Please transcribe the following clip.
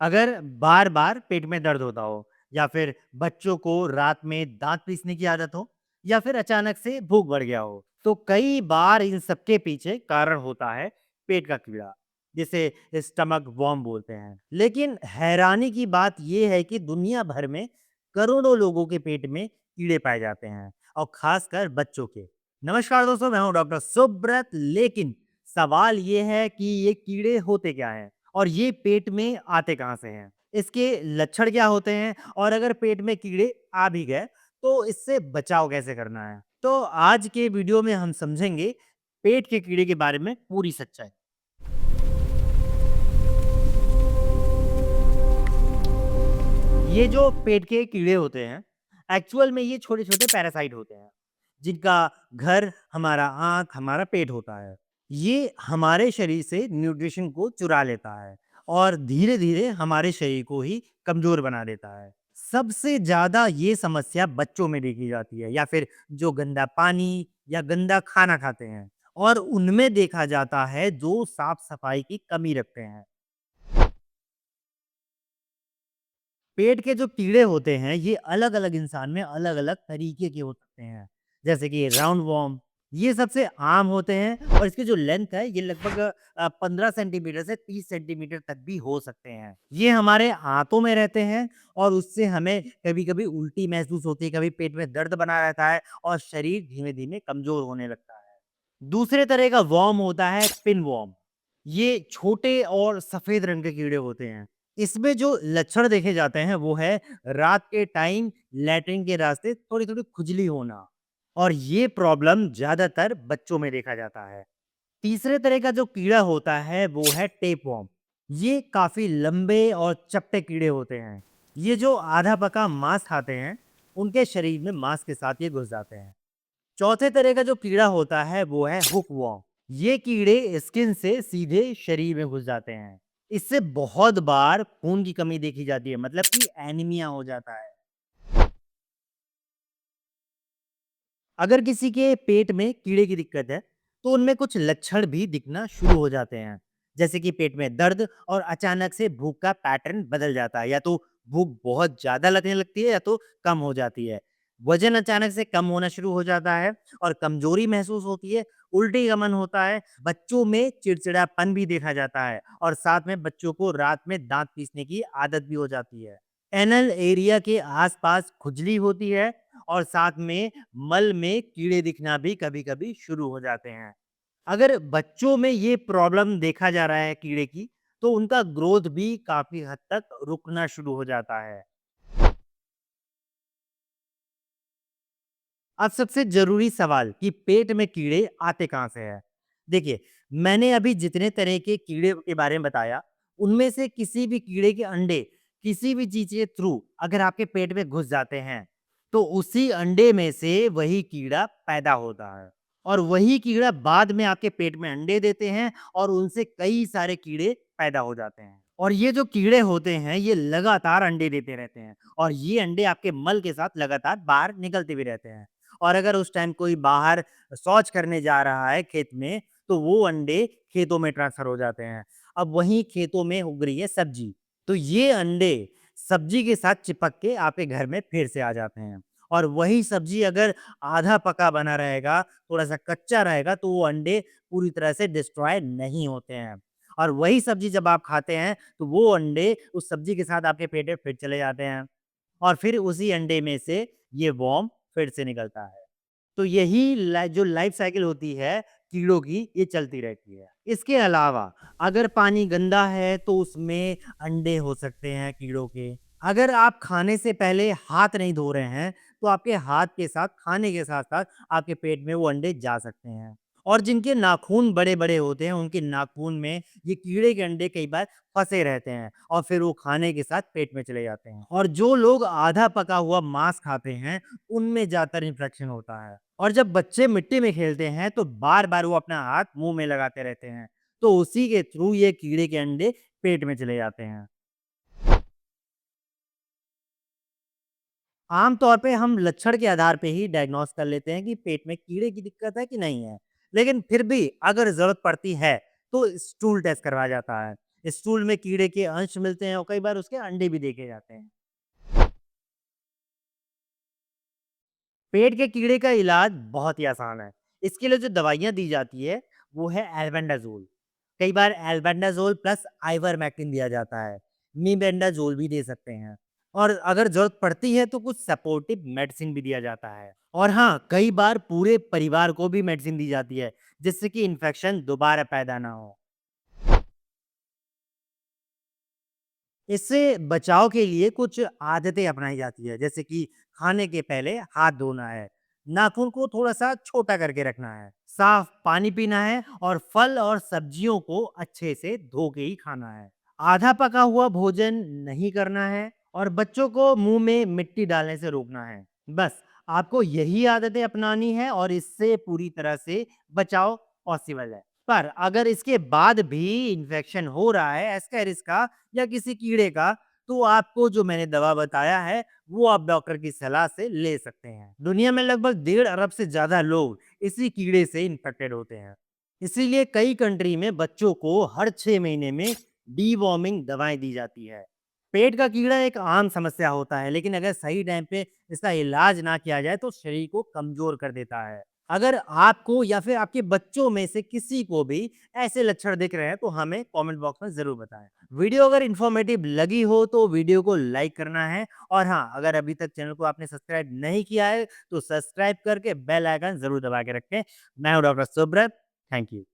अगर बार-बार पेट में दर्द होता हो या फिर बच्चों को रात में दाँत पीसने की आदत हो या फिर अचानक से भूख बढ़ गया हो, तो कई बार इन सब के पीछे कारण होता है पेट का कीड़ा, जिसे स्टमक वर्म बोलते हैं। लेकिन हैरानी की बात ये है कि दुनिया भर में करोड़ों लोगों के पेट में कीड़े पाए जाते हैं और खासकर बच्चों के। नमस्कार दोस्तों, मैं हूँ डॉक्टर सुब्रत। लेकिन सवाल ये है कि ये कीड़े होते क्या हैं? और ये पेट में आते कहाँ से हैं? इसके लक्षण क्या होते हैं? और अगर पेट में कीड़े आ भी गए, तो इससे बचाव कैसे करना है? तो आज के वीडियो में हम समझेंगे पेट के कीड़े के बारे में पूरी सच्चाई। ये जो पेट के कीड़े होते हैं, एक्चुअल में ये छोटे-छोटे पैरासाइट होते हैं, जिनका घर हमारा आँख, हमारा पेट होता है। ये हमारे शरीर से न्यूट्रिशन को चुरा लेता है और धीरे-धीरे हमारे शरीर को ही कमज़ोर बना देता है। सबसे ज़्यादा ये समस्या बच्चों में देखी जाती है या फिर जो गंदा पानी या गंदा खाना खाते हैं और उनमें देखा जाता है जो साफ-सफाई की कमी रखते हैं। पेट के जो कीड़े होते हैं, ये अलग-अलग इंसान में अलग-अलग तरीके के हो सकते हैं। जैसे कि राउंड वॉर्म, ये सबसे आम होते हैं और इसकी जो लेंथ है, ये लगभग 15 सेंटीमीटर से 30 सेंटीमीटर तक भी हो सकते हैं। ये हमारे हाथों में रहते हैं और उससे हमें कभी-कभी उल्टी महसूस होती है, कभी पेट में दर्द बना रहता है और शरीर धीमे-धीमे कमज़ोर होने लगता है। दूसरे तरह का वॉर्म होता है पिन वॉर्म। ये छोटे और सफ़ेद रंग के कीड़े होते हैं। इसमें जो लक्षण देखे जाते हैं वो है रात के टाइम लैट्रिन के रास्ते थोड़ी-थोड़ी खुजली होना और ये प्रॉब्लम ज़्यादातर बच्चों में देखा जाता है। तीसरे तरह का जो कीड़ा होता है वो है टेपवर्म। ये काफ़ी लंबे और चपटे कीड़े होते हैं। ये जो आधा पका मांस खाते हैं, उनके शरीर में मांस के साथ ये घुस जाते हैं। चौथे तरह का जो कीड़ा होता है वो है हुकवॉर्म। ये कीड़े स्किन से सीधे शरीर में घुस जाते हैं। इससे बहुत बार खून की कमी देखी जाती है, मतलब कि एनीमिया हो जाता है। अगर किसी के पेट में कीड़े की दिक्कत है, तो उनमें कुछ लक्षण भी दिखना शुरू हो जाते हैं। जैसे कि पेट में दर्द और अचानक से भूख का पैटर्न बदल जाता है। या तो भूख बहुत ज़्यादा लगने लगती है या तो कम हो जाती है। वज़न अचानक से कम होना शुरू हो जाता है और कमज़ोरी महसूस होती है, उल्टी का मन होता है। बच्चों में चिड़चिड़ापन भी देखा जाता है और साथ में बच्चों को रात में दाँत पीसने की आदत भी हो जाती है। एनल एरिया के आस-पास खुजली होती है और साथ में मल में कीड़े दिखना भी कभी-कभी शुरू हो जाते हैं। अगर बच्चों में ये प्रॉब्लम देखा जा रहा है कीड़े की, तो उनका ग्रोथ भी काफ़ी हद तक रुकना शुरू हो जाता है। अब सबसे ज़रूरी सवाल कि पेट में कीड़े आते कहाँ से हैं? देखिए, मैंने अभी जितने तरह के कीड़े के बारे में बताया, उनमें से किसी भी कीड़े के अंडे, किसी भी चीज़ के थ्रू अगर आपके पेट में घुस जाते हैं, तो उसी अंडे में से वही कीड़ा पैदा होता है और वही कीड़ा बाद में आपके पेट में अंडे देते हैं और उनसे कई सारे कीड़े पैदा हो जाते हैं। और ये जो कीड़े होते हैं, ये लगातार अंडे देते रहते हैं और ये अंडे आपके मल के साथ लगातार बाहर निकलते भी रहते हैं। और अगर उस टाइम कोई बाहर शौच करने जा रहा है खेत में, तो वो अंडे खेतों में ट्रांसफ़र हो जाते हैं। अब वहीं खेतों में उग रही है सब्ज़ी, तो ये अंडे सब्ज़ी के साथ चिपक के आपके घर में फिर से आ जाते हैं। और वही सब्ज़ी अगर आधा पका बना रहेगा, थोड़ा-सा कच्चा रहेगा, तो वो अंडे पूरी तरह से डिस्ट्रॉय नहीं होते हैं। और वही सब्ज़ी जब आप खाते हैं, तो वो अंडे उस सब्ज़ी के साथ आपके पेट में फिर चले जाते हैं और फिर उसी अंडे में से ये वर्म फिर से निकलता है। तो यही जो लाइफ साइकिल होती है कीड़ों की, ये चलती रहती है। इसके अलावा अगर पानी गंदा है तो उसमें अंडे हो सकते हैं कीड़ों के। अगर आप खाने से पहले हाथ नहीं धो रहे हैं, तो आपके हाथ के साथ खाने के साथ-साथ आपके पेट में वो अंडे जा सकते हैं। और जिनके नाखून बड़े-बड़े होते हैं, उनके नाखून में ये कीड़े के अंडे कई बार फँसे रहते हैं और फिर वो खाने के साथ पेट में चले जाते हैं। और जो लोग आधा पका हुआ मांस खाते हैं, उनमें ज़्यादातर इन्फेक्शन होता है। और जब बच्चे मिट्टी में खेलते हैं, तो बार-बार वो अपना हाथ मुँह में लगाते रहते हैं, तो उसी के थ्रू ये कीड़े के अंडे पेट में चले जाते हैं। आम तौर पे हम लक्षण के आधार पे ही डायग्नोस कर लेते हैं कि पेट में कीड़े की दिक्कत है कि नहीं है। लेकिन फिर भी अगर ज़रूरत पड़ती है, तो स्टूल टेस्ट करवाया जाता है। स्टूल में कीड़े के अंश मिलते हैं और कई बार उसके अंडे भी देखे जाते हैं। पेट के कीड़े का इलाज बहुत ही आसान है। इसके लिए जो दवाइयाँ दी जाती है, वो है एल्बेंडाज़ोल। कई बार एल्बेंडाज़ोल प्लस आइवरमेक्टिन दिया जाता है। मीबेंडाज़ोल भी दे सकते हैं और अगर ज़रूरत पड़ती है तो कुछ सपोर्टिव मेडिसिन भी दिया जाता है। और हाँ, कई बार पूरे परिवार को भी मेडिसिन दी जाती है, जिससे कि इन्फेक्शन दोबारा पैदा ना हो। इससे बचाव के लिए कुछ आदतें अपनाई जाती है, जैसे कि खाने के पहले हाथ धोना है, नाखून को थोड़ा-सा छोटा करके रखना है, साफ पानी पीना है और फल और सब्जियों को अच्छे से धो के ही खाना है। आधा पका हुआ भोजन नहीं करना है और बच्चों को मुँह में मिट्टी डालने से रोकना है। बस आपको यही आदतें अपनानी है और इससे पूरी तरह से बचाव पॉसिबल है। पर अगर इसके बाद भी इन्फेक्शन हो रहा है एस्केरिस का या किसी कीड़े का, तो आपको जो मैंने दवा बताया है, वो आप डॉक्टर की सलाह से ले सकते हैं। दुनिया में लगभग 1.5 अरब से ज़्यादा लोग इसी कीड़े से इन्फेक्टेड होते हैं। इसीलिए कई कंट्री में बच्चों को हर 6 महीने में डीवॉर्मिंग दवाएँ दी जाती है। पेट का कीड़ा एक आम समस्या होता है, लेकिन अगर सही टाइम पे इसका इलाज ना किया जाए, तो शरीर को कमज़ोर कर देता है। अगर आपको या फिर आपके बच्चों में से किसी को भी ऐसे लक्षण दिख रहे हैं, तो हमें कमेंट बॉक्स में ज़रूर बताएँ। वीडियो अगर इन्फॉर्मेटिव लगी हो तो वीडियो को लाइक करना है और हाँ, अगर अभी तक चैनल को आपने सब्सक्राइब नहीं किया है, तो सब्सक्राइब करके बेल आइकन ज़रूर दबा के रखें। मैं हूँ डॉक्टर सुब्रत। Thank you.